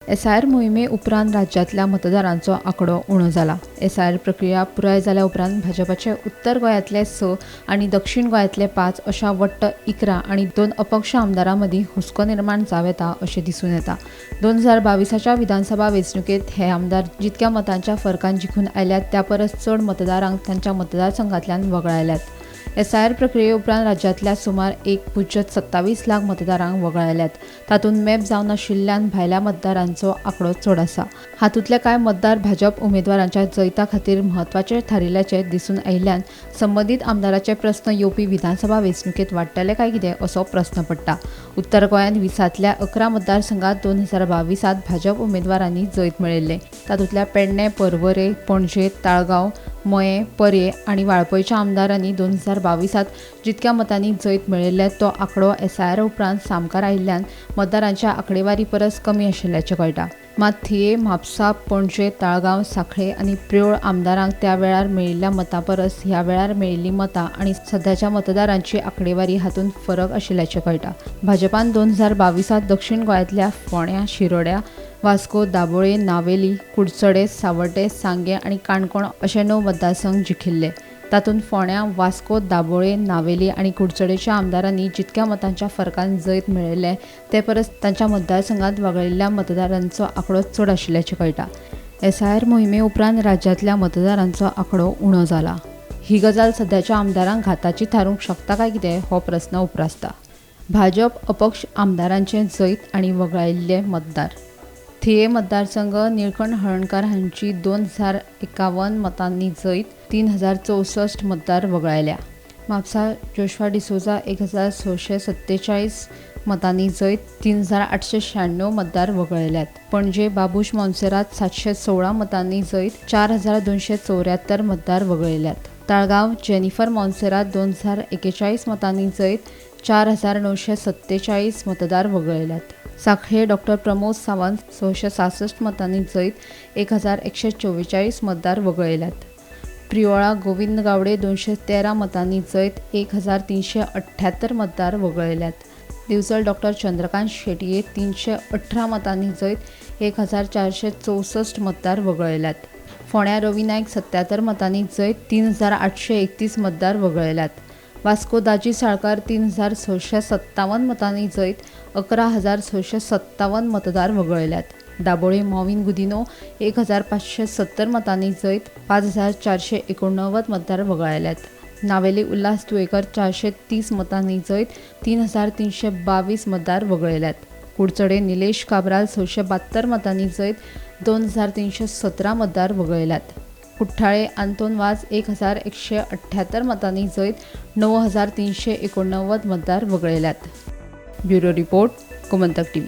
SIR मोहिमे उपरांत राज्यांतल्या मतदारांचो आंकडो उणो जाला। SIR प्रक्रिया पुराय जाल्या उपरांत भाजपाचे उत्तर गोंयांतले 6 आनी दक्षिण गोंयांतले 5 अशा वट्ट 11 आनी 2 अपक्ष आमदारां मदीं हुस्को निर्माण जाव येता अशें दिसून येता। 2022च्या विधानसभा वेंचणुकेंत हे आमदार जितक्या मतांच्या फरकान जिखून आयल्यात त्या परस चड मतदारांक तांच्या मतदारसंघांतल्यान वगळायल्यात। SIR प्रक्रिये उपरांत राज्यांतल्या सुमार 1.27 लाख मतदारांक वगळायल्यात। तातूंत मॅप जावन नाशिल्ल्यान भायल्या मतदारांचो आंकडो चड आसा। हातूंतले कांय मतदार भाजप उमेदवारांच्या जैता खातीर म्हत्वाचे थारिल्ल्याचे दिसून आयिल्ल्यान संबंदीत आमदाराचे प्रस्न येवपी विधानसभा वेंचणुकेंत वाडटले काय कितें असो प्रस्न पडटा। उत्तर गोंयांत 20तल्या 11 मतदारसंघांत 2022त भाजप उमेदवारांनी जैत मेळयल्ले। तातूंतल्या पेडणे, पर्वरे, पणजे, ताळगांव, मये, पर्ये आनी वाळपयच्या आमदारांनी 2022त जितक्या मतांनी जैत मेळयल्ले तो आंकडो SIR उपरांत सामकार आयिल्ल्यान मतदारांच्या आंकडेवारी परस कमी आशिल्ल्याचें कळटा। मात थिये, म्हापसा, पणजे, ताळगांव, सांखळे आनी प्रियोळ आमदारांक त्या वेळार मेळिल्ल्या मतां परस ह्या वेळार मेळिल्लीं मतां आनी सध्याच्या मतदारांची आंकडेवारी हातूंत फरक आशिल्ल्याचें कळटा। भाजपान 2022त दक्षिण गोंयांतल्या फोंड्यां, शिरोड्या, वास्को, दाबोळे, नावेली, कुडचडे, सावर्डे, सांगे आनी काणकोण अशे 9 मतदारसंघ जिखिल्ले। तातूंत फोंड्यां, वास्को, दाबोळे, नावेली आनी कुडचडेच्या आमदारांनी जितक्या मतांच्या फरकान जैत मेळयले ते परस तांच्या मतदारसंघांत वगळिल्ल्या मतदारांचो आंकडो चड आशिल्ल्याचें कळटा। SIR मोहिमे उपरांत राज्यांतल्या मतदारांचो आंकडो उणो जाला। ही गजाल सध्याच्या आमदारांक घाताची थारूंक शकता काय कितें हो प्रस्न उपरासता। भाजप अपक्ष आमदारांचे जैत आनी वगळायिल्ले मतदार। थिये मतदारसंघ निळकंठ हळर्णकार हांची 2051 मतांनी जैत, 3064 मतदार वगळायल्या। म्हापसा जोशवा डिसोजा 1647 मतांनी जैत, 3896 मतदार वगळयल्यात। पणजे बाबूश मोन्सेरात 716 मतांनी जैत, 4274 मतदार वगळयल्यात। ताळगांव जेनिफर मोन्सेरात 2041 मतांनी जैत, 4947 मतदार वगळयल्यात। सांखळे डॉ प्रमोद सावंत 666 मतांनी जैत, 1144 मतदार वगळयल्यात। प्रियोळा गोविंद गावडे 213 मतांनी जैत, 1378 मतदार वगळयल्यात। दिवचल डॉ चंद्रकांत शेटये 318 मतांनी जैत, 1464 मतदार वगळयल्यात। फोंड्या रवी नायक 77 मतांनी जैत, 3831 मतदार वगळयल्यात। वास्को दाजी साळकार 3657 मतांनी जैत, 11657 मतदार वगळयल्यात। दाबोळे मॉविन गुदिनो 1570 मतांनी जैत, 5489 मतदार वगळयल्यात। नावेली उल्हास तुयेकर 430 मतांनी जैत, 3322 मतदार वगळयल्यात। कुडचडे निलेश काब्राल 672 मतांनी जैत, 2317 मतदार वगळयल्यात। कुठ्ठाळे आंतोन वाज 1178 मतांनी जैत, 9389 मतदार वगळयल्यात। Bureau report, Gomantak TV।